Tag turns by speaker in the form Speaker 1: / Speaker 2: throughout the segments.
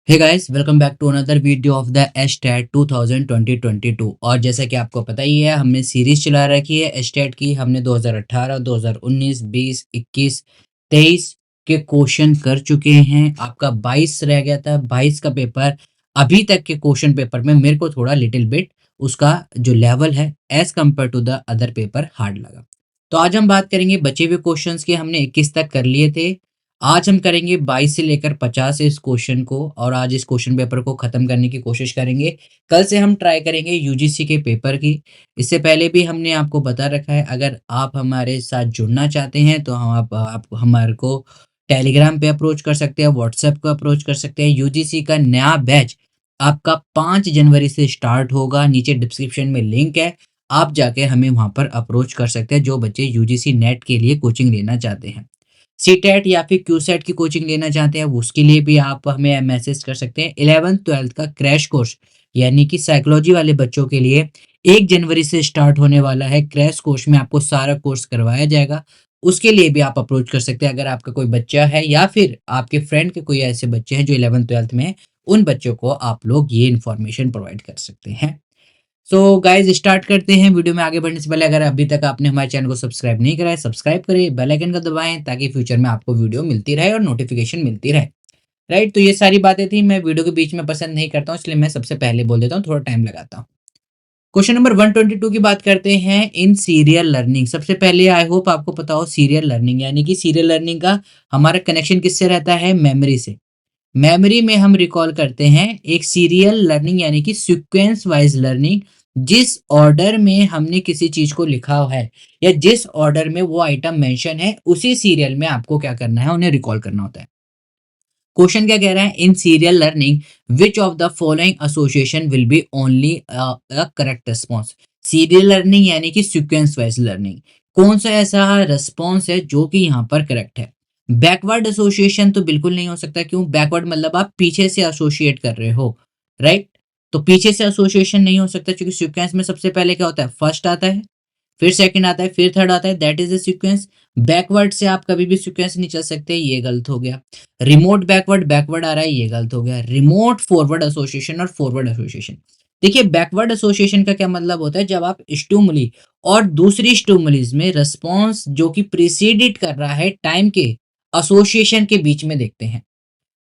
Speaker 1: Hey guys, welcome back to another video of the estate 2022। और जैसा कि आपको पता ही है, हमने सीरीज चला रखी है एस्टेट की। हमने 2018, 2019, 20, 21, 23 के क्वेश्चन कर चुके हैं। आपका 22 रह गया था, 22 का पेपर। अभी तक के क्वेश्चन पेपर में मेरे को थोड़ा लिटिल बिट उसका जो लेवल है as compared to the other paper hard लगा। तो आज हम बात करेंगे बचे हुए क्वेश्चंस की। हमने 21 तक कर लिए थे। आज हम करेंगे 22 से लेकर 50 इस क्वेश्चन को, और आज इस क्वेश्चन पेपर को खत्म करने की कोशिश करेंगे। कल से हम ट्राई करेंगे यूजीसी के पेपर की। इससे पहले भी हमने आपको बता रखा है, अगर आप हमारे साथ जुड़ना चाहते हैं तो हम आप हमारे को टेलीग्राम पे अप्रोच कर सकते हैं, व्हाट्सएप को अप्रोच कर सकते हैं। यूजीसी का नया बैच आपका 5 जनवरी से स्टार्ट होगा। नीचे डिस्क्रिप्शन में लिंक है, आप जाके हमें वहां पर अप्रोच कर सकते हैं जो बच्चे यूजीसी नेट के लिए कोचिंग लेना चाहते हैं। सीटेट या फिर क्यूसेट की कोचिंग लेना चाहते हैं, उसके लिए भी आप हमें मैसेज कर सकते हैं। 11th-12th का क्रैश कोर्स यानी कि साइकोलॉजी वाले बच्चों के लिए 1 जनवरी से स्टार्ट होने वाला है। क्रैश कोर्स में आपको सारा कोर्स करवाया जाएगा। उसके लिए भी आप अप्रोच कर सकते हैं। अगर आपका कोई बच्चा है या फिर आपके फ्रेंड के कोई ऐसे बच्चे हैं जो 11th-12th में हैं, उन बच्चों को आप लोग ये इन्फॉर्मेशन प्रोवाइड कर सकते हैं। सो गाइज, स्टार्ट करते हैं। वीडियो में आगे बढ़ने से पहले अगर अभी तक आपने हमारे चैनल को सब्सक्राइब नहीं करा है, सब्सक्राइब करें, बेल आइकन का दबाएं ताकि फ्यूचर में आपको वीडियो मिलती रहे और नोटिफिकेशन मिलती रहे। राइट, तो ये सारी बातें थी। मैं वीडियो के बीच में पसंद नहीं करता हूँ, इसलिए मैं सबसे पहले बोल देता हूँ, थोड़ा टाइम लगाता हूँ। क्वेश्चन नंबर 122 की बात करते हैं। इन सीरियल लर्निंग, सबसे पहले आई होप आपको पता हो सीरियल लर्निंग यानी कि सीरियल लर्निंग का हमारा कनेक्शन किससे रहता है? मेमोरी से। मेमोरी में हम रिकॉल करते हैं एक सीरियल लर्निंग यानी कि सीक्वेंस वाइज लर्निंग। जिस ऑर्डर में हमने किसी चीज को लिखा है या जिस ऑर्डर में वो आइटम मेंशन है, उसी सीरियल में आपको क्या करना है? उन्हें रिकॉल करना होता है। क्वेश्चन क्या कह रहा है? In serial learning which of the following association will be only a correct response. Serial learning यानी कि सीक्वेंस वाइज लर्निंग, कौन सा ऐसा रिस्पॉन्स है जो कि यहाँ पर करेक्ट है? बैकवर्ड एसोसिएशन तो बिल्कुल नहीं हो सकता। क्यों? बैकवर्ड मतलब आप पीछे से एसोसिएट कर रहे हो, राइट? तो पीछे से एसोसिएशन नहीं हो सकता, क्योंकि सीक्वेंस में सबसे पहले क्या होता है? फर्स्ट आता है, फिर सेकंड आता है, फिर थर्ड आता है, that is the sequence. Backward से आप कभी भी सीक्वेंस नहीं चल सकते, ये गलत हो गया। रिमोट बैकवर्ड, बैकवर्ड आ रहा है, ये गलत हो गया। रिमोट फॉरवर्ड एसोसिएशन और फॉरवर्ड एसोसिएशन। देखिए, बैकवर्ड एसोसिएशन का क्या मतलब होता है? जब आप स्टूमुली और दूसरी स्टूमुलीज में रिस्पॉन्स जो कि प्रीसीडिट कर रहा है टाइम के एसोसिएशन के बीच में देखते हैं।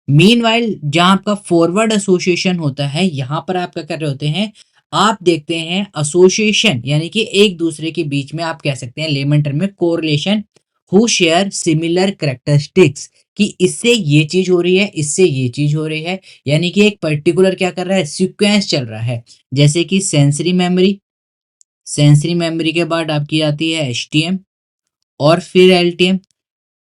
Speaker 1: मीनवाइल जहां आपका फॉरवर्ड एसोसिएशन होता है, यहां पर आप क्या कर रहे होते हैं? आप देखते हैं एसोसिएशन यानी कि एक दूसरे के बीच में, आप कह सकते हैं लेमन टर्म में correlation, who share similar characteristics, कि इससे ये चीज हो रही है, इससे ये चीज हो रही है। यानी कि एक पर्टिकुलर क्या कर रहा है? सीक्वेंस चल रहा है। जैसे कि सेंसरी मेमोरी, सेंसरी मेमोरी के बाद आपकी आती है एचटीएम और फिर एलटीएम।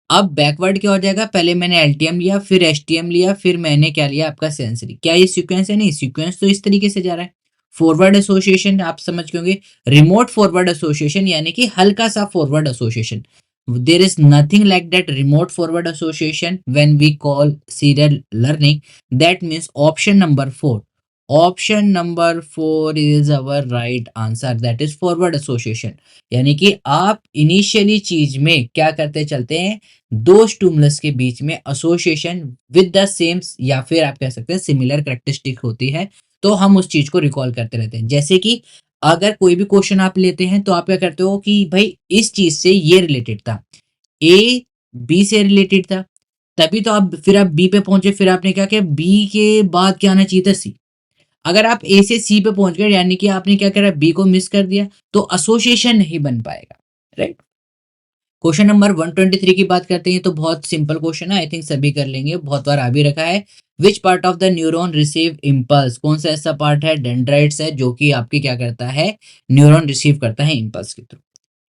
Speaker 1: अब बैकवर्ड क्या हो जाएगा? पहले मैंने एलटीएम लिया, फिर एचटीएम लिया, फिर मैंने क्या लिया? आपका सेंसरी। क्या ये सीक्वेंस है? नहीं, सीक्वेंस तो इस तरीके से जा रहा है। फॉरवर्ड एसोसिएशन आप समझ गए होंगे। रिमोट फॉरवर्ड एसोसिएशन यानी कि हल्का सा forward association. There is nothing like that remote forward association when we call serial learning. That means option number 4, option number 4 is our right answer, that is forward association. यानी कि आप initially चीज में क्या करते चलते हैं? दो स्टिमुलस के बीच में एसोसिएशन विद द सेम या फिर आप कह सकते हैं सिमिलर कैरेक्टरिस्टिक होती है, तो हम उस चीज को रिकॉल करते रहते हैं। जैसे कि अगर कोई भी क्वेश्चन आप लेते हैं तो आप क्या करते हो कि भाई इस चीज से ये रिलेटेड था, ए बी से रिलेटेड था, तभी तो आप फिर आप बी पे पहुंचे, फिर आपने क्या किया? बी के बाद क्या आना चाहिए था? सी। अगर आप ए से सी पे पहुंच गए यानी कि आपने क्या करा? बी को मिस कर दिया, तो एसोसिएशन नहीं बन पाएगा, राइट? क्वेश्चन नंबर 123 की बात करते हैं तो बहुत सिंपल क्वेश्चन है, आई थिंक सभी कर लेंगे, बहुत बार आ भी रखा है। Which part of the neuron receive impulse, कौन सा ऐसा पार्ट है? डेंड्राइट्स है, जो कि आपकी क्या करता है? न्यूरॉन रिसीव करता है इम्पल्स के through.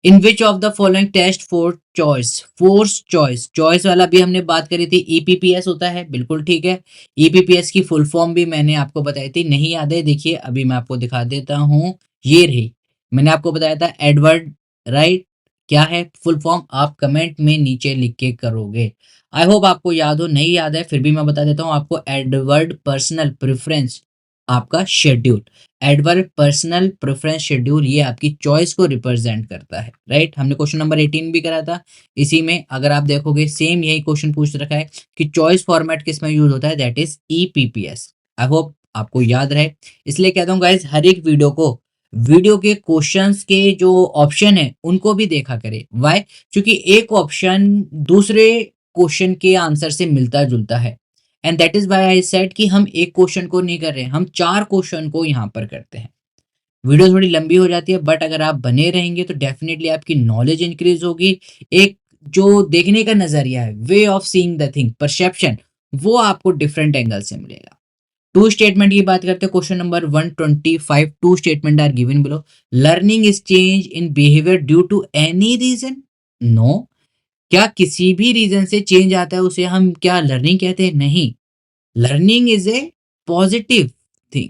Speaker 1: In which of the following test for choice, force choice, choice वाला भी हमने बात करी थी, ईपीपीएस होता है, बिल्कुल ठीक है। ईपीपीएस की फुल फॉर्म भी मैंने आपको बताई थी, नहीं याद है? देखिए अभी मैं आपको दिखा देता हूँ, ये रही। मैंने आपको बताया था एडवर्ड राइट। क्या है फुल फॉर्म? आप कमेंट में नीचे लिख के करोगे। आई होप आपको याद हो, नहीं याद है फिर भी मैं बता देता हूँ आपको। एडवर्ड पर्सनल प्रेफरेंस आपका schedule. Adverb personal preference schedule, ये आपकी चॉइस को रिप्रेजेंट करता है, राइट। हमने क्वेश्चन नंबर 18 भी करा था। इसी में अगर आप देखोगे सेम यही क्वेश्चन पूछ रखा है कि चॉइस फॉर्मेट किस में यूज होता है, दैट इज ईपीपीएस। आई होप आपको याद रहे। इसलिए कहता हूँ गाइज, हर एक वीडियो के क्वेश्चंस के जो ऑप्शन है उनको भी देखा करें। वाई? क्योंकि एक ऑप्शन दूसरे क्वेश्चन के आंसर से मिलता जुलता है। And that is why I said कि हम एक क्वेश्चन को नहीं कर रहे हैं, हम 4 क्वेश्चन को यहाँ पर करते हैं। वीडियो थोड़ी लंबी हो जाती है, बट अगर आप बने रहेंगे तो डेफिनेटली आपकी नॉलेज इंक्रीज होगी। एक जो देखने का नजरिया है, way of seeing the thing, perception, वो आपको डिफरेंट एंगल से मिलेगा। टू स्टेटमेंट की बात करते हैं, question number 125, two statement are given below. Learning is change in behaviour due to any reason? No. क्या किसी भी रीजन से चेंज आता है उसे हम क्या लर्निंग कहते हैं? नहीं। Learning is a positive thing.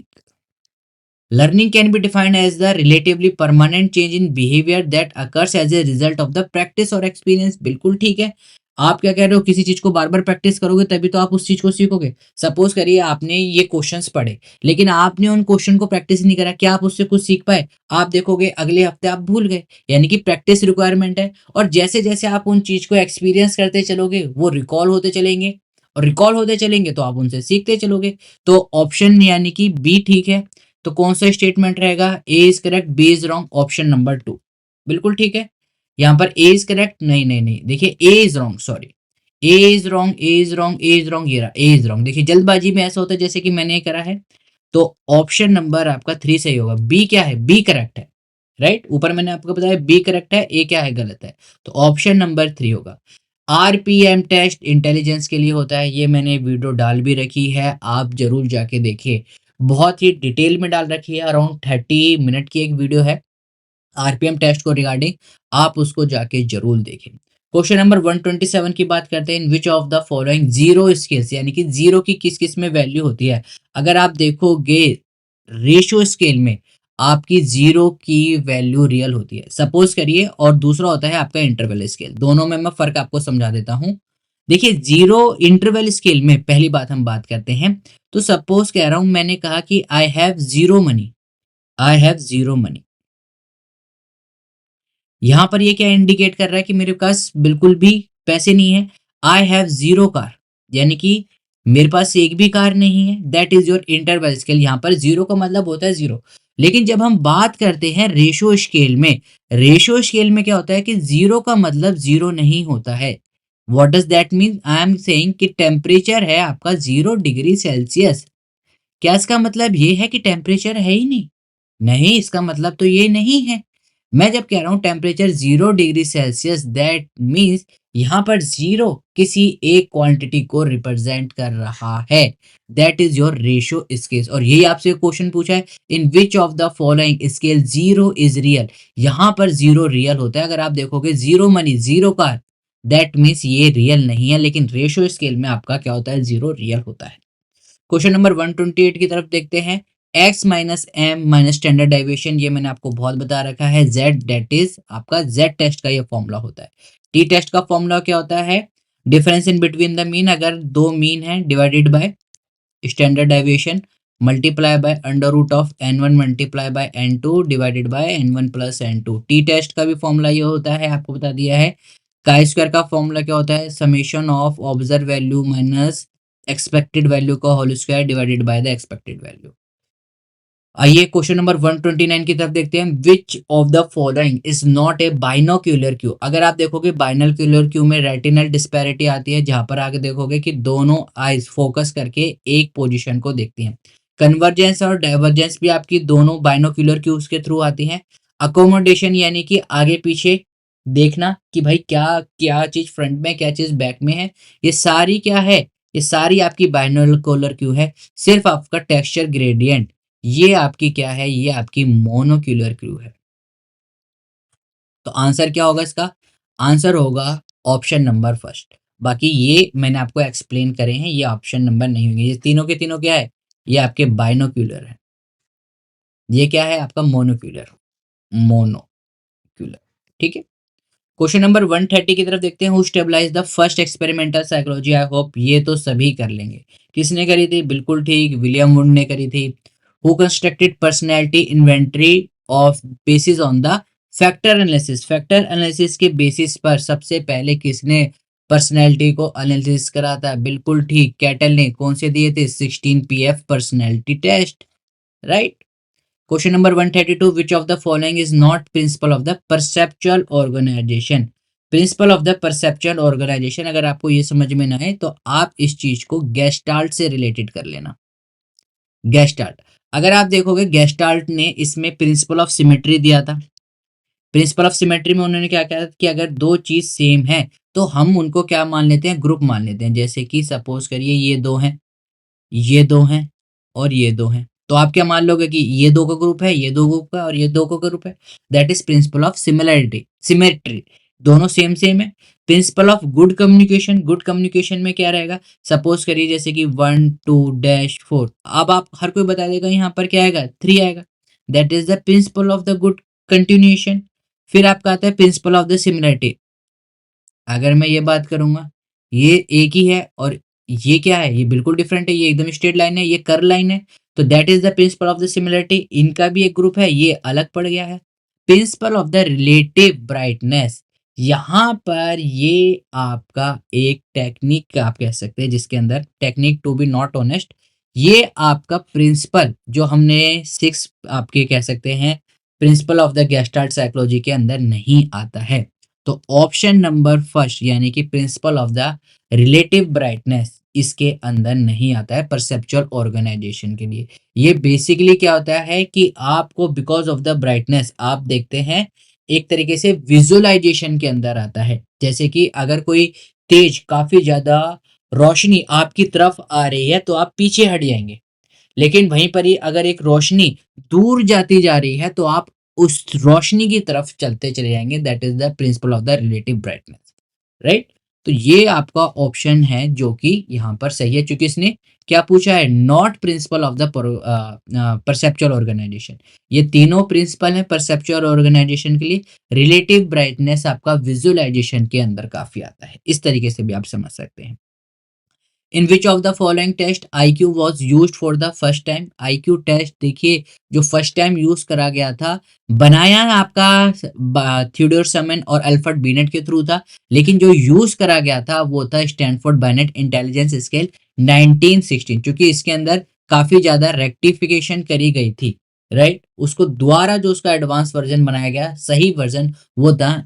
Speaker 1: Learning can be defined as the relatively permanent change in behavior that occurs as a result of the practice or experience. बिल्कुल ठीक है। आप क्या कह रहे हो, किसी चीज को बार बार प्रैक्टिस करोगे तभी तो आप उस चीज को सीखोगे। सपोज करिए आपने ये क्वेश्चंस पढ़े, लेकिन आपने उन क्वेश्चन को प्रैक्टिस नहीं करा, क्या आप उससे कुछ सीख पाए? आप देखोगे अगले हफ्ते आप भूल गए। यानी कि प्रैक्टिस रिक्वायरमेंट है। और जैसे जैसे आप उन चीज को एक्सपीरियंस करते चलोगे, वो रिकॉल होते चलेंगे, और रिकॉल होते चलेंगे तो आप उनसे सीखते चलोगे। तो ऑप्शन यानी कि बी ठीक है। तो कौन सा स्टेटमेंट रहेगा? A is correct, B is wrong, option number 2 बिल्कुल ठीक है। यहाँ पर ए इज करेक्ट, नहीं नहीं नहीं, देखिए A is wrong, sorry, A is wrong, A is wrong, A is wrong, ये रहा ए इज रॉन्ग। देखिए जल्दबाजी में ऐसा होता है जैसे कि मैंने करा है। तो ऑप्शन नंबर आपका 3 सही होगा। बी क्या है? बी करेक्ट है, राइट। ऊपर मैंने आपको बताया बी करेक्ट है, ए क्या है? गलत है। तो ऑप्शन नंबर 3 होगा। आरपीएम टेस्ट इंटेलिजेंस के लिए होता है, ये मैंने वीडियो डाल भी रखी है, आप जरूर जाके देखिए। बहुत ही डिटेल में डाल रखी है, अराउंड 30 मिनट की एक वीडियो है आरपीएम टेस्ट को रिगार्डिंग, आप उसको जाके जरूर देखें। क्वेश्चन नंबर 127 की बात करते हैं, in which of the following zero scales, यानी कि जीरो की किस किस में वैल्यू होती है? अगर आप देखोगे रेशियो स्केल में आपकी जीरो की वैल्यू रियल होती है, सपोज करिए। और दूसरा होता है आपका इंटरवल स्केल। दोनों में मैं फर्क आपको समझा देता हूं। देखिए जीरो इंटरवल स्केल में पहली बात हम बात करते हैं, तो सपोज कह रहा हूं, मैंने कहा कि I have zero money, I have zero money. यहां पर ये क्या इंडिकेट कर रहा है कि मेरे पास बिल्कुल भी पैसे नहीं है। आई हैव जीरो कार, यानी कि मेरे पास एक भी कार नहीं है। That is your interval scale. यहां पर जीरो का मतलब होता है जीरो। लेकिन जब हम बात करते हैं रेशो स्केल में, रेशो स्केल में क्या होता है कि जीरो का मतलब जीरो नहीं होता है। What does that mean? I am saying कि टेम्परेचर है आपका 0 डिग्री सेल्सियस। क्या इसका मतलब ये है कि टेम्परेचर है ही नहीं? नहीं, इसका मतलब तो ये नहीं है। मैं जब कह रहा हूं temperature 0 degree Celsius, that means यहां पर जीरो किसी एक क्वांटिटी को रिप्रेजेंट कर रहा है। That is your ratio scale. और यही आपसे क्वेश्चन पूछा है, in which of the following scale zero is real? यहां पर जीरो रियल होता है। अगर आप देखोगे zero money, zero car, that means ये रियल नहीं है। लेकिन रेशियो स्केल में आपका क्या होता है? जीरो रियल होता है। क्वेश्चन नंबर 128 की तरफ देखते हैं। x minus M minus standard deviation, ये मैंने आपको बहुत बता रखा है। z डेट इज आपका z टेस्ट का ये फॉर्मूला होता है। t टेस्ट का फॉर्मूला क्या होता है? Difference in between the mean, अगर दो मीन है divided by standard deviation multiply by under root of n1 multiply by n2 divided by n1 plus n2। T test का भी फॉर्मूला ये होता है, आपको बता दिया है। काई स्क्वायर का फॉर्मूला क्या होता है? Summation of observe value minus expected value का whole square divided by the expected value. आइए क्वेश्चन नंबर 129 की तरफ देखते हैं। Which of the following is not a binocular cue? अगर आप देखोगे बाइनोक्यूलर क्यू में रेटिनल डिस्पैरिटी आती है, जहां पर आगे देखोगे कि दोनों आईज फोकस करके एक पोजीशन को देखती हैं। कन्वर्जेंस और डाइवर्जेंस भी आपकी दोनों बाइनोक्यूलर क्यूज के थ्रू आती हैं। अकोमोडेशन यानी कि आगे पीछे देखना कि भाई क्या क्या चीज फ्रंट में, क्या चीज बैक में है, ये सारी क्या है? ये सारी आपकी बाइनोकुलर क्यू है। सिर्फ आपका टेक्सचर ग्रेडियंट, ये आपकी क्या है? ये आपकी मोनोक्यूलर क्यू है। तो आंसर क्या होगा इसका? आंसर होगा ऑप्शन नंबर फर्स्ट। बाकी ये मैंने आपको एक्सप्लेन करे हैं, ये ऑप्शन नंबर नहीं होंगे। ये तीनों के तीनों क्या है? ये आपके बाइनोक्यूलर है। ये क्या है? आपका मोनोक्यूलर, मोनोक्यूलर। ठीक है। क्वेश्चन नंबर 130 की तरफ देखते हैं। Who stabilise the first experimental psychology? I hope ये तो सभी कर लेंगे। किसने करी थी? बिल्कुल ठीक, विलियम वुड ने करी थी। Who constructed personality inventory of basis on the factor analysis. Factor analysis के बेसिस पर सबसे पहले किसने पर्सनैलिटी को एनालिसिस करा था? बिल्कुल ठीक, कैटल ने। कौन से दिए थे? 16 PF personality test, right. Question number 132, which of the following is not principle of the perceptual organisation. Principle of the perceptual organisation, अगर आपको ये समझ में ना आए तो आप इस चीज को गेस्टाल्ट से रिलेटेड कर लेना। गेस्टाल्ट, अगर आप देखोगे गेस्टाल्ट ने इसमें प्रिंसिपल ऑफ सिमेट्री दिया था। प्रिंसिपल ऑफ सिमेट्री में उन्होंने क्या कहा कि अगर दो चीज सेम है तो हम उनको क्या मान लेते हैं? ग्रुप मान लेते हैं। जैसे कि सपोज करिए ये दो हैं, ये दो हैं और ये दो हैं, तो आप क्या मान लोगे कि ये दो का ग्रुप है, ये दो ग्रुप का और ये दो का ग्रुप है। That is principle of similarity, symmetry, दोनों सेम सेम है। Principle of good communication, good communication में क्या रहेगा? सपोज करिए जैसे कि 1 2 4, अब आप हर कोई बता देगा यहाँ पर क्या आएगा? 3 आएगा। That is the principal of the good continuation. फिर आपका आता है प्रिंसिपल ऑफ द सिमिलरिटी। अगर मैं ये बात करूंगा, ये एक ही है और ये क्या है? ये बिल्कुल डिफरेंट है, ये एकदम स्ट्रेट लाइन है, ये कर्व लाइन है, तो that is the principal of the similarity. इनका भी एक ग्रुप है, ये अलग पड़ गया है। Principal of the relative brightness, यहां पर ये आपका एक टेक्निक आप कह सकते हैं, जिसके अंदर technique to be not honest, ये आपका प्रिंसिपल जो हमने 6 आपके कह सकते हैं principal of the gestalt psychology के अंदर नहीं आता है। तो ऑप्शन नंबर फर्स्ट यानी कि principal of the relative brightness इसके अंदर नहीं आता है परसेप्चुअल ऑर्गेनाइजेशन के लिए। ये बेसिकली क्या होता है कि आपको बिकॉज ऑफ द ब्राइटनेस आप देखते हैं एक तरीके से विजुअलाइजेशन के अंदर आता है। जैसे कि अगर कोई तेज काफी ज्यादा रोशनी आपकी तरफ आ रही है तो आप पीछे हट जाएंगे, लेकिन वहीं पर ही अगर एक रोशनी दूर जाती जा रही है तो आप उस रोशनी की तरफ चलते चले जाएंगे। That is the principal of the relative brightness, right. तो ये आपका ऑप्शन है जो कि यहाँ पर सही है, क्योंकि इसने क्या पूछा है? Not principle of the perceptual organisation. ये तीनों प्रिंसिपल हैं परसेप्चुअल ऑर्गेनाइजेशन के लिए। रिलेटिव ब्राइटनेस आपका विजुअलाइजेशन के अंदर काफी आता है, इस तरीके से भी आप समझ सकते हैं। In which of the following test IQ was use for the first time. IQ test देखिए जो फर्स्ट टाइम यूज करा गया था, बनाया आपका थियोडोर समन और अल्फ्रेड बिनेट के थ्रू था, लेकिन जो यूज करा गया था वो था स्टैनफोर्ड बायनेट इंटेलिजेंस स्केल 1916, क्योंकि इसके अंदर काफी ज्यादा रेक्टिफिकेशन करी गई थी, राइट। उसको दोबारा जो उसका एडवांस वर्जन बनाया गया, सही वर्जन, वो था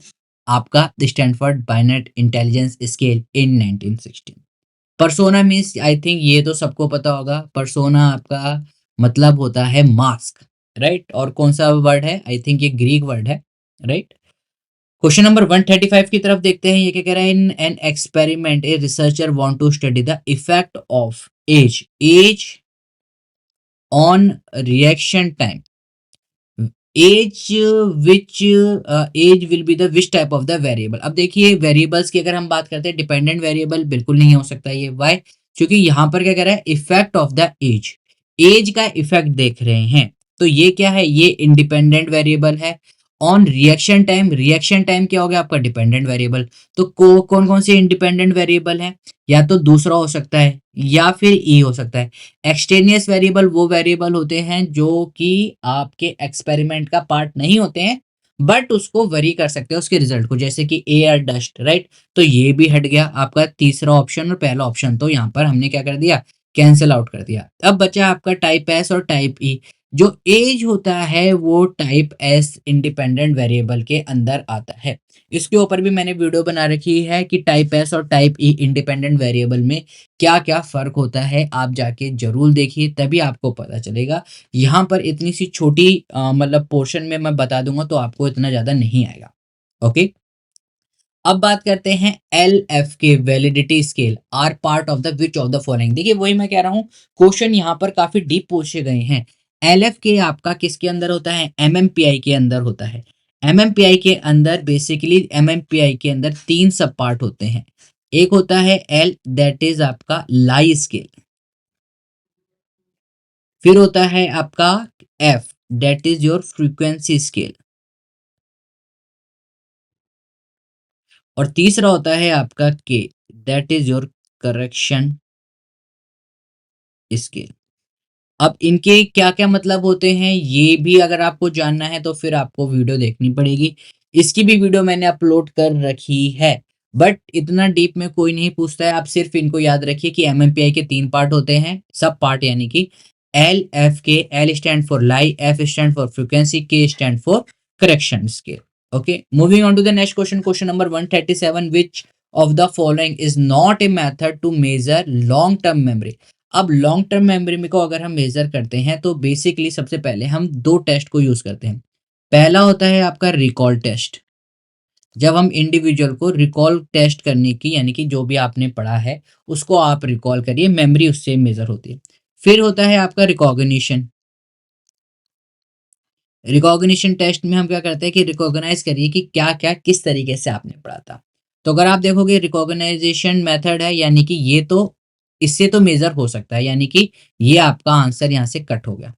Speaker 1: आपका Stanford bayonet intelligence scale in 1916। Persona means I think ये तो सबको पता होगा। पर्सोना आपका मतलब होता है मास्क, राइट। और कौन सा वर्ड है? आई थिंक ये ग्रीक वर्ड है, राइट। क्वेश्चन नंबर 135 की तरफ देखते हैं। ये क्या कह रहा है? In an experiment a researcher want to study the effect of age on reaction time. Age which age will be the which type of the variable. अब देखिए वेरिएबल्स की अगर हम बात करते हैं, डिपेंडेंट वेरिएबल बिल्कुल नहीं हो सकता ये। वाई? क्योंकि यहाँ पर क्या कह रहा है? Effect of the age, age का इफेक्ट देख रहे हैं, तो ये क्या है? ये इंडिपेंडेंट वेरिएबल है। On reaction time, reaction time क्या हो गया आपका? Dependent variable. तो कौन कौन से इंडिपेंडेंट वेरिएबल है? या तो दूसरा हो सकता है या फिर ई हो सकता है। एक्सटेनियस वेरिएबल वो वेरिएबल होते हैं जो कि आपके एक्सपेरिमेंट का पार्ट नहीं होते हैं, बट उसको वरी कर सकते हैं उसके रिजल्ट को, जैसे कि एयर, डस्ट, राइट। तो ये भी हट गया आपका तीसरा ऑप्शन, और पहला ऑप्शन तो यहाँ पर हमने क्या कर दिया? कैंसिल आउट कर दिया। अब बचा आपका टाइप एस और टाइप ई। जो एज होता है वो टाइप एस इंडिपेंडेंट वेरिएबल के अंदर आता है। इसके ऊपर भी मैंने वीडियो बना रखी है कि टाइप एस और टाइप ई इंडिपेंडेंट वेरिएबल में क्या क्या फर्क होता है, आप जाके जरूर देखिए, तभी आपको पता चलेगा। यहाँ पर इतनी सी छोटी मतलब पोर्शन में मैं बता दूंगा तो आपको इतना ज्यादा नहीं आएगा। ओके, अब बात करते हैं एल एफ के। Validity scale are part of the which of the following. देखिए वही मैं कह रहा हूँ, क्वेश्चन यहाँ पर काफी डीप पूछे गए हैं। एल एफ के आपका किसके अंदर होता है? एमएमपीआई के अंदर होता है। एमएमपीआई के अंदर बेसिकली एमएमपीआई के अंदर 3 सब पार्ट होते हैं। एक होता है एल, दैट इज आपका लाई स्केल। फिर होता है आपका F, that is your frequency scale. और तीसरा होता है आपका के, that is your correction scale. अब इनके क्या-क्या मतलब होते हैं, ये भी अगर आपको जानना है तो फिर आपको वीडियो देखनी पड़ेगी। इसकी भी वीडियो मैंने अपलोड कर रखी है, बट इतना डीप में कोई नहीं पूछता है। आप सिर्फ इनको याद रखिए कि एमएमपीआई के 3 पार्ट होते हैं, सब पार्ट यानी कि L, F, K. L stand for lie, F stand for frequency, K stand for correction scale. Okay, moving on to the next question, question number 137, which of the following is not a method to measure long term memory. अब long term memory को अगर हम major करते हैं तो basically सबसे पहले हम दो टेस्ट को यूज करते हैं। पहला होता है आपका रिकॉल टेस्ट, जब हम इंडिविजुअल को रिकॉल टेस्ट करने की, यानी कि जो भी आपने पढ़ा है उसको आप रिकॉल करिए, मेमोरी उससे मेजर होती है। फिर होता है आपका रिकॉग्निशन। रिकॉग्निशन टेस्ट में हम क्या करते हैं कि रिकॉग्नाइज करिए कि क्या क्या किस तरीके से आपने पढ़ा था। तो अगर आप देखोगे रिकॉग्नाइजेशन मेथड है, यानी कि ये तो इससे तो मेजर हो सकता है, यानी कि ये आपका आंसर यहाँ से कट हो गया।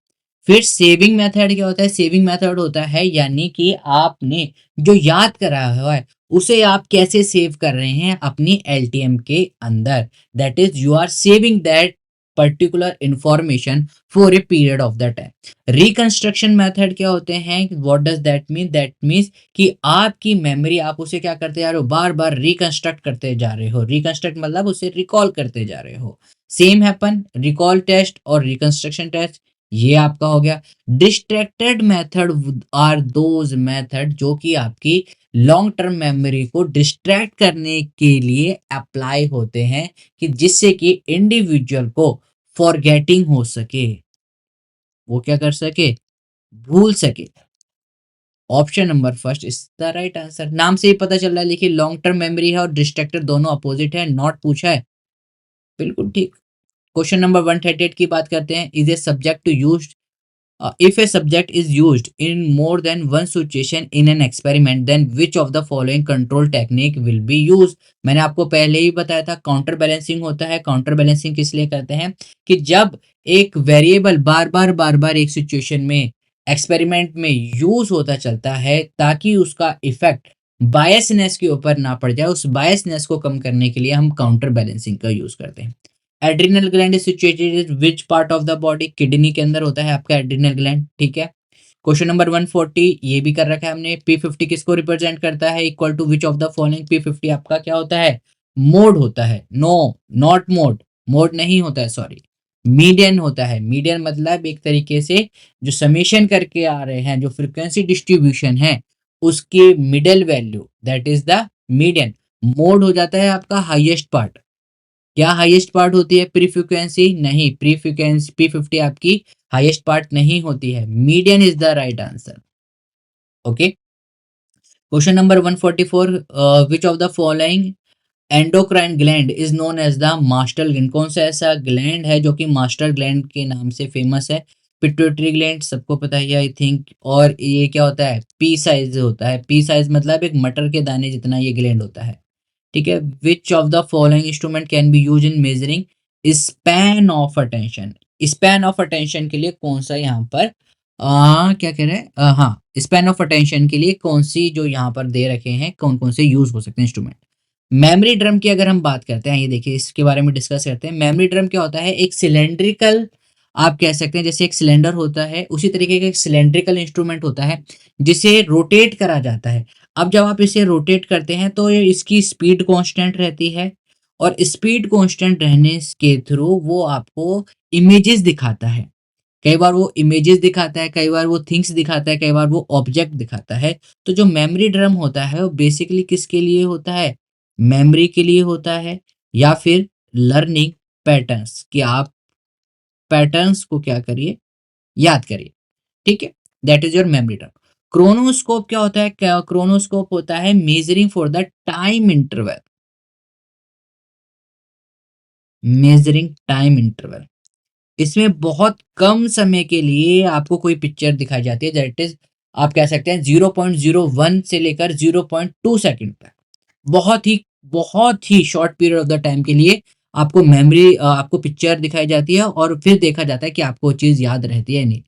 Speaker 1: फिर सेविंग मेथड क्या होता है, सेविंग मेथड होता है यानी कि आपने जो याद करा हुआ है उसे आप कैसे सेव कर रहे हैं अपनी एलटीएम के अंदर, that is you are saving that particular information for a period of the time. Reconstruction method क्या होते हैं, what does that mean, that means कि आपकी मेमोरी आप उसे क्या करते जा रहे हो, बार बार रिकंस्ट्रक्ट करते जा रहे हो। रिकंस्ट्रक्ट मतलब उसे रिकॉल करते जा रहे हो। सेम हैपन रिकॉल टेस्ट और रिकंस्ट्रक्शन टेस्ट, ये आपका हो गया। Distracted method are those method जो कि आपकी लॉन्ग टर्म मेमोरी को डिस्ट्रैक्ट करने के लिए अप्लाई होते हैं, कि जिससे कि इंडिविजुअल को फॉरगेटिंग हो सके, वो क्या कर सके, भूल सके। Option number first is the right answer. नाम से ही पता चल रहा है, देखिए लॉन्ग टर्म मेमोरी है और डिस्ट्रैक्टर दोनों अपोजिट है, नॉट पूछा है, बिल्कुल ठीक। क्वेश्चन नंबर 138 की बात करते हैं, is a subject to use, if a subject is used in more than one situation in an experiment, then which of the following control technique will be used। मैंने आपको पहले ही बताया था काउंटर बैलेंसिंग होता है। काउंटर बैलेंसिंग किस लिए करते हैं कि जब एक वेरिएबल बार बार एक सिचुएशन में एक्सपेरिमेंट में यूज होता चलता है, ताकि उसका इफेक्ट बायसनेस के ऊपर ना पड़ जाए, उस बायसनेस को कम करने के लिए हम काउंटर बैलेंसिंग का यूज करते हैं। Adrenal gland is situated in which part of the body, kidney के अंदर होता है आपका एड्रिनल ग्लैंड, ठीक है। क्वेश्चन नंबर 140 ये भी कर रखा है हमने। P50 किसको रिप्रेजेंट करता है, equal to which of the following. P50 आपका क्या होता है, मोड होता है। नो, नॉट मोड, मोड नहीं होता है, सॉरी, मीडियन होता है। मीडियन मतलब एक तरीके से जो समेशन करके आ रहे हैं, जो फ्रीक्वेंसी डिस्ट्रीब्यूशन है उसके middle value, that is the median. Mode हो जाता है आपका हाईएस्ट पार्ट। क्या हाईएस्ट पार्ट होती है प्री फ्रीक्वेंसी, नहीं, प्री फ्रीक्वेंसी P50 आपकी हाईएस्ट पार्ट नहीं होती है। Median is the right answer. Okay, question number 144, which of the following endocrine gland is known as the master gland. कौन सा ऐसा ग्लैंड है जो कि मास्टर ग्लैंड के नाम से फेमस है। पिट्यूटरी ग्लैंड सबको पता ही आई थिंक। और ये क्या होता है, पी साइज होता है। पी साइज मतलब एक मटर के दाने जितना ये ग्लैंड होता है, ठीक है। विच of the following instrument can be use in measuring span of attention. Span of attention के लिए कौन सा यहाँ पर क्या कह रहे हैं, हाँ, स्पैन ऑफ अटेंशन के लिए कौन सी जो यहाँ पर दे रखे हैं, कौन कौन से यूज हो सकते हैं इंस्ट्रूमेंट। मेमोरी ड्रम की अगर हम बात करते हैं, ये देखिए इसके बारे में डिस्कस करते हैं। मेमोरी ड्रम क्या होता है, एक सिलेंड्रिकल, आप कह सकते हैं जैसे एक सिलेंडर होता है उसी तरीके का एक सिलेंड्रिकल इंस्ट्रूमेंट होता है जिसे रोटेट करा जाता है। अब जब आप इसे रोटेट करते हैं तो ये इसकी स्पीड कांस्टेंट रहती है, और स्पीड कांस्टेंट रहने के थ्रू वो आपको इमेजेस दिखाता है। कई बार वो इमेजेस दिखाता है, कई बार वो थिंग्स दिखाता है, कई बार वो ऑब्जेक्ट दिखाता है। तो जो मेमोरी ड्रम होता है वो बेसिकली किसके लिए होता है, मेमोरी के लिए होता है, या फिर लर्निंग पैटर्न्स, कि आप पैटर्न्स को क्या करिए, याद करिए, ठीक है। That is your memory drum. क्रोनोस्कोप क्या होता है, क्रोनोस्कोप होता है measuring for the time interval, measuring time interval. इसमें बहुत कम समय के लिए आपको कोई पिक्चर दिखाई जाती है, दैट इज आप कह सकते हैं 0.01 से लेकर 0.2 सेकंड तक। बहुत ही short period of the time के लिए आपको मेमोरी, आपको पिक्चर दिखाई जाती है, और फिर देखा जाता है कि आपको वो चीज याद रहती है नहीं।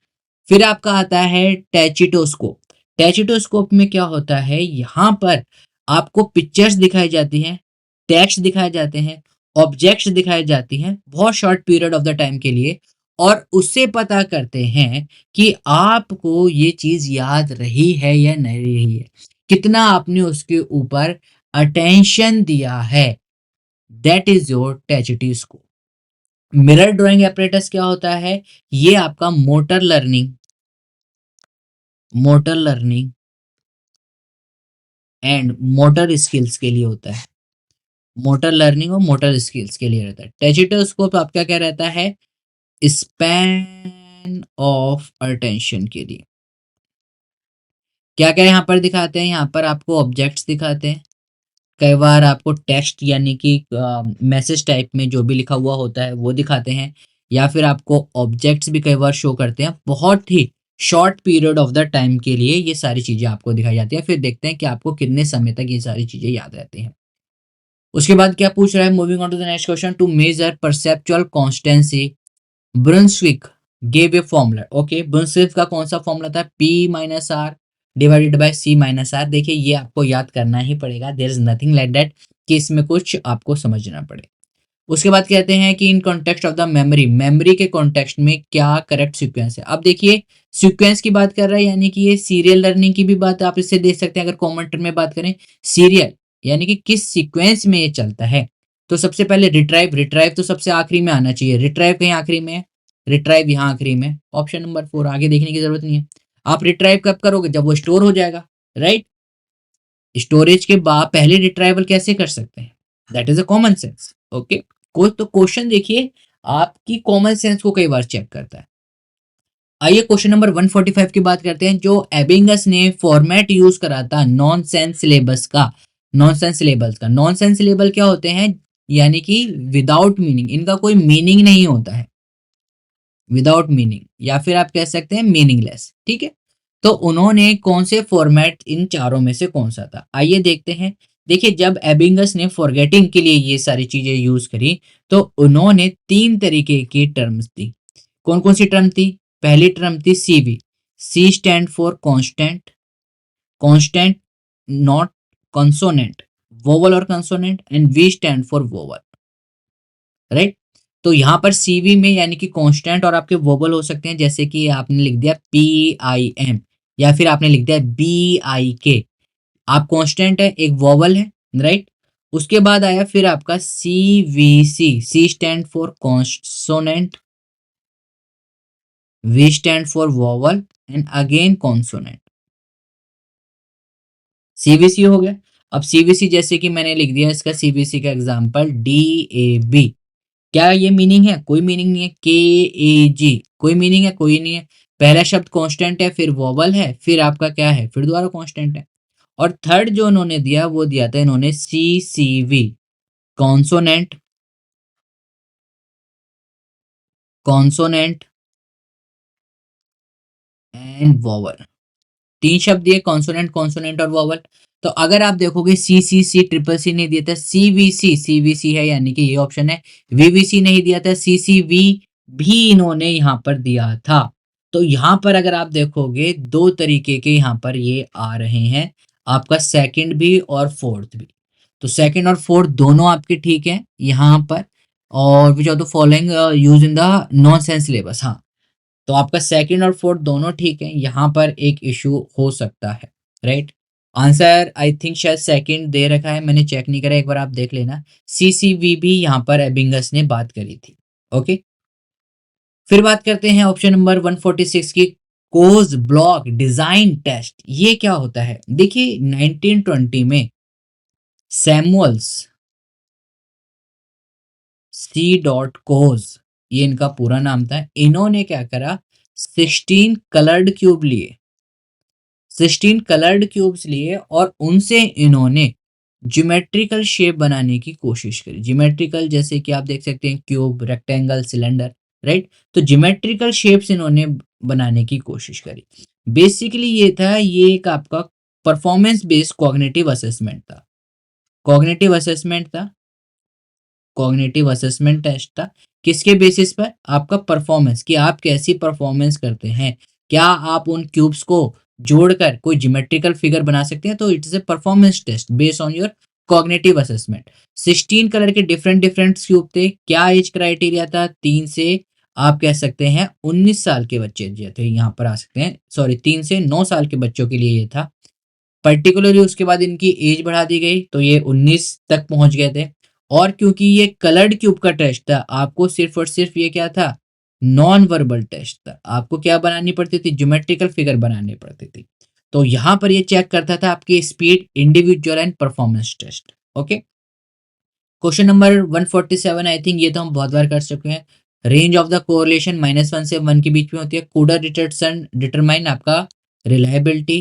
Speaker 1: फिर आपका आता है टैचिटोस्कोप। टैचिटोस्कोप में क्या होता है, यहाँ पर आपको पिक्चर्स दिखाई जाती हैं, टेक्स्ट दिखाए जाते हैं, ऑब्जेक्ट्स दिखाई जाती हैं बहुत short period of the time के लिए, और उससे पता करते हैं कि आपको ये चीज याद रही है या नहीं रही है, कितना आपने उसके ऊपर अटेंशन दिया है। दैट इज योर टैचिटी स्कोर। मिरर ड्राइंग एपरेटस क्या होता है? ये आपका motor learning and motor skills के लिए होता है। मोटर लर्निंग और मोटर स्किल्स के लिए रहता है। टैचिटोस्कोप आपका क्या रहता है? स्पैन ऑफ अटेंशन के लिए। क्या क्या यहाँ पर दिखाते हैं? यहाँ पर आपको ऑब्जेक्ट्स दिखाते हैं, कई बार आपको टेक्स्ट यानी कि मैसेज टाइप में जो भी लिखा हुआ होता है वो दिखाते हैं, या फिर आपको ऑब्जेक्ट्स भी कई बार शो करते हैं। बहुत ही short period of the time के लिए ये सारी चीजें आपको दिखाई जाती है, फिर देखते हैं कि आपको कितने समय तक ये सारी चीजें याद रहती हैं। उसके बाद क्या पूछ रहा है? Moving on to the next question. To measure perceptual constancy Brunswik gave a formula. Okay, Brunswik का कौन सा फॉर्मूला था? P minus R divided by C minus R. देखिए ये आपको याद करना ही पड़ेगा, there is nothing like that कि इसमें कुछ आपको समझना पड़े। उसके बाद कहते हैं कि in context of the memory, memory के कॉन्टेक्स्ट में क्या करेक्ट सीक्वेंस है। अब देखिए सीक्वेंस की बात कर रहा है, यानी कि ये सीरियल लर्निंग की भी बात आप इससे देख सकते हैं। अगर कॉमन टर्म में बात करें, सीरियल यानी कि किस सीक्वेंस में ये चलता है। तो सबसे पहले रिट्राइव, रिट्राइव तो सबसे आखिरी में आना चाहिए। रिट्राइव कहीं आखिरी में है, रिट्राइव यहाँ आखिरी में। ऑप्शन नंबर 4, आगे देखने की जरूरत नहीं है। आप रिट्राइव कब करोगे? जब वो स्टोर हो जाएगा, राइट। स्टोरेज के बाद पहले रिट्राइवल कैसे कर सकते हैं? That is a common sense. Okay, कोई तो क्वेश्चन देखिए आपकी कॉमन सेंस को कई बार चेक करता है। आइए क्वेश्चन नंबर 145 की बात करते हैं। जो एबिंगस ने फॉर्मेट यूज करा था नॉन सेंस सिलेबस का, नॉन सेंस सिलेबस का। नॉन सेंस सिलेबल क्या होते हैं? यानी कि विदाउट मीनिंग, इनका कोई मीनिंग नहीं होता है, विदाउट मीनिंग, या फिर आप कह सकते हैं मीनिंगलेस। ठीक है, तो उन्होंने कौन से फॉर्मेट, इन चारों में से कौन सा था? आइए देखते हैं। देखिए जब एबिंगस ने फॉरगेटिंग के लिए ये सारी चीजें यूज करी, तो उन्होंने 3 तरीके की टर्म्स दी। कौन कौन सी टर्म थी? पहली टर्म थी CV। C stand for constant, constant not consonant, vowel और consonant, and V stand for vowel, right. तो यहाँ पर CV में यानी कि कांस्टेंट और आपके वोबल हो सकते हैं, जैसे कि आपने लिख दिया PIM, या फिर आपने लिख दिया BIK। आप कांस्टेंट है, एक वोबल है, राइट। उसके बाद आया फिर आपका CVC। C stand for consonant, V stand for vowel, and again consonant. CVC हो गया। अब CVC जैसे कि मैंने लिख दिया इसका CVC का एग्जांपल DAB। क्या ये मीनिंग है? कोई मीनिंग नहीं है। KAG कोई मीनिंग है? कोई नहीं है। पहला शब्द कांस्टेंट है, फिर वोवल है, फिर आपका क्या है? फिर दोबारा कांस्टेंट है। और थर्ड जो उन्होंने दिया वो दिया था इन्होंने CCV, consonant, consonant and vowel. 3 शब्द दिए, कॉन्सोनेंट, कॉन्सोनेंट और वोवल। तो अगर आप देखोगे CCC ट्रिपल C नहीं दिया था, CVC है यानी कि ये ऑप्शन है। VVC नहीं दिया था, CCV भी इन्होंने यहाँ पर दिया था। तो यहाँ पर अगर आप देखोगे 2 तरीके के यहाँ पर ये आ रहे हैं, आपका सेकंड भी और फोर्थ भी। तो सेकंड और फोर्थ दोनों आपके ठीक है यहाँ पर। और विच of the following use in the non sense syllabus, हाँ। तो आपका सेकंड और फोर्थ दोनों ठीक है, यहाँ पर एक इशू हो सकता है, राइट। आंसर आई थिंक शायद सेकंड दे रखा है, मैंने चेक नहीं करा, एक बार आप देख लेना। CCV भी यहाँ पर एबिंगस ने बात करी थी। ओके, फिर बात करते हैं ऑप्शन नंबर 146 की, कोज ब्लॉक डिजाइन टेस्ट। ये क्या होता है? देखिए 1920 में सैमुअल्स C.कोज, ये इनका पूरा नाम था। इन्होंने क्या करा, 16 कलर्ड क्यूब लिए, 16 कलर्ड क्यूब्स लिए और उनसे इन्होंने ज्योमेट्रिकल शेप बनाने की कोशिश करी। ज्योमेट्रिकल जैसे कि आप देख सकते हैं क्यूब, रेक्टेंगल, सिलेंडर, राइट। तो ज्योमेट्रिकल शेप्स इन्होंने बनाने की कोशिश करी। बेसिकली ये था, ये एक आपका परफॉर्मेंस बेस्ड कॉग्निटिव असेसमेंट था। कॉग्निटिव असेसमेंट था, कॉग्निटिव असेसमेंट टेस्ट था। किसके बेसिस पर? आपका परफॉर्मेंस, कि आप कैसी परफॉर्मेंस करते हैं, क्या आप उन क्यूब्स को जोड़कर कोई ज्योमेट्रिकल फिगर बना सकते हैं। तो it is a performance test based on your cognitive assessment. 16 colour के डिफरेंट डिफरेंट क्यूब थे। क्या एज क्राइटेरिया था? 3 से आप कह सकते हैं 19 साल के बच्चे जो थे यहाँ पर आ सकते हैं, सॉरी 3 से 9 साल के बच्चों के लिए ये था। पर्टिकुलरली उसके बाद इनकी एज बढ़ा दी गई तो ये 19 तक पहुंच गए थे। और क्योंकि ये कलर्ड क्यूब का टेस्ट था, आपको सिर्फ और सिर्फ ये क्या था, नॉन वर्बल टेस्ट था। आपको क्या बनानी पड़ती थी, ज्योमेट्रिकल फिगर बनानी पड़ती थी। तो यहाँ पर ये चेक करता था आपकी speed, individual and performance test. Okay, question number 147, I think ये तो हम बहुत बार कर चुके हैं। रेंज ऑफ द कोरिलेशन -1 से 1 के बीच में होती है। कूडर डिटरसन डिटरमाइन आपका reliability.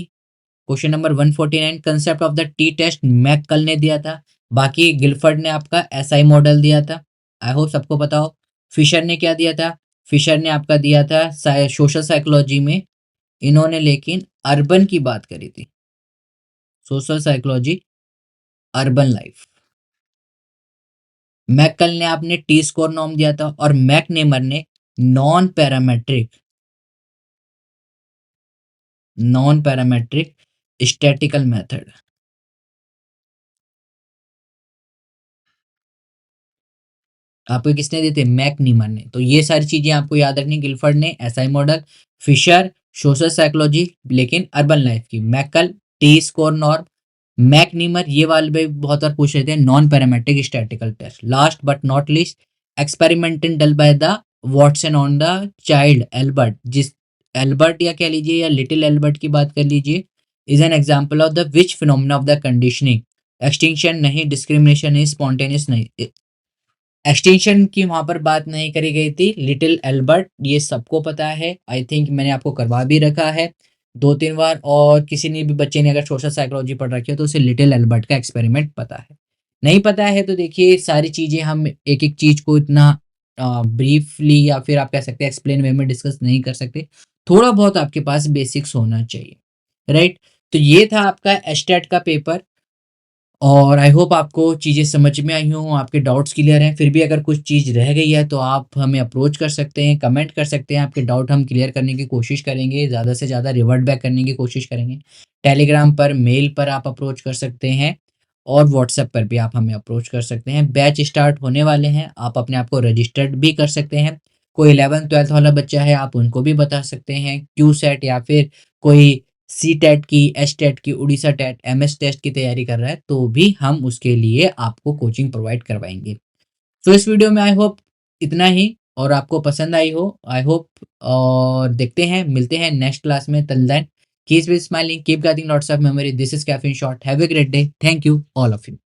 Speaker 1: Question number 149, concept of the T test McCall ने दिया था। बाकी गिलफर्ड ने आपका एसआई मॉडल दिया था। आई होप सबको पता हो। फिशर ने क्या दिया था, फिशर ने आपका दिया था सोशल साइकोलॉजी में। इन्होंने लेकिन अर्बन की बात करी थी, social psychology, urban life. Maikal ने आपने टी स्कोर नॉर्म दिया था और मैकनेमर ने नॉन पैरामेट्रिक स्टैटिकल मेथड। आपको किसने दिए थे, मैकनीमर ने। तो ये सारी चीजें आपको याद रखनी, गिलफर्ड ने SI model, Fisher social psychology लेकिन अर्बन लाइफ की, McCall T score norm, McNemar ये वाले भी बहुत बार पूछ रहे थे, non parametric statical test. Last but not least, experimental dull by the Watson on the child Albert, जिस एल्बर्ट या कह लीजिए या लिटिल एल्बर्ट की बात कर लीजिए, is an example of the which phenomena of the conditioning. Extinction नहीं, डिस्क्रिमिनेशन नहीं, स्पॉन्टेनियस नहीं। एक्सटेंशन की वहां पर बात नहीं करी गई थी। लिटिल एल्बर्ट ये सबको पता है, आई थिंक मैंने आपको करवा भी रखा है 2-3 बार। और किसी ने भी बच्चे ने अगर सोशल साइकोलॉजी पढ़ रखी है तो उसे लिटिल एल्बर्ट का एक्सपेरिमेंट पता है। नहीं पता है तो देखिए सारी चीजें हम एक एक चीज को इतना ब्रीफली या फिर आप कह सकते हैं एक्सप्लेन वे में डिस्कस नहीं कर सकते। थोड़ा बहुत आपके पास बेसिक्स होना चाहिए, राइट। तो ये था आपका एस्टेट का पेपर और आई होप आपको चीज़ें समझ में आई हों, आपके डाउट्स क्लियर हैं। फिर भी अगर कुछ चीज़ रह गई है तो आप हमें अप्रोच कर सकते हैं, कमेंट कर सकते हैं, आपके डाउट हम क्लियर करने की कोशिश करेंगे, ज़्यादा से ज़्यादा रिवर्ट बैक करने की कोशिश करेंगे। टेलीग्राम पर, मेल पर आप अप्रोच कर सकते हैं और व्हाट्सएप पर भी आप हमें अप्रोच कर सकते हैं। बैच स्टार्ट होने वाले हैं, आप अपने आप को रजिस्टर्ड भी कर सकते हैं। कोई 11th-12th वाला बच्चा है आप उनको भी बता सकते हैं। क्यू सेट या फिर कोई सी टेट की, एच टेट की, उड़ीसा टेट, एमएस टेस्ट की तैयारी कर रहा है तो भी हम उसके लिए आपको कोचिंग प्रोवाइड करवाएंगे। तो इस वीडियो में आई होप इतना ही और आपको पसंद आई हो, आई होप। और देखते हैं, मिलते हैं नेक्स्ट क्लास में। Till then keep smiling, keep getting lots of memory. This is caffeine shot, have a great day, thank you all of you.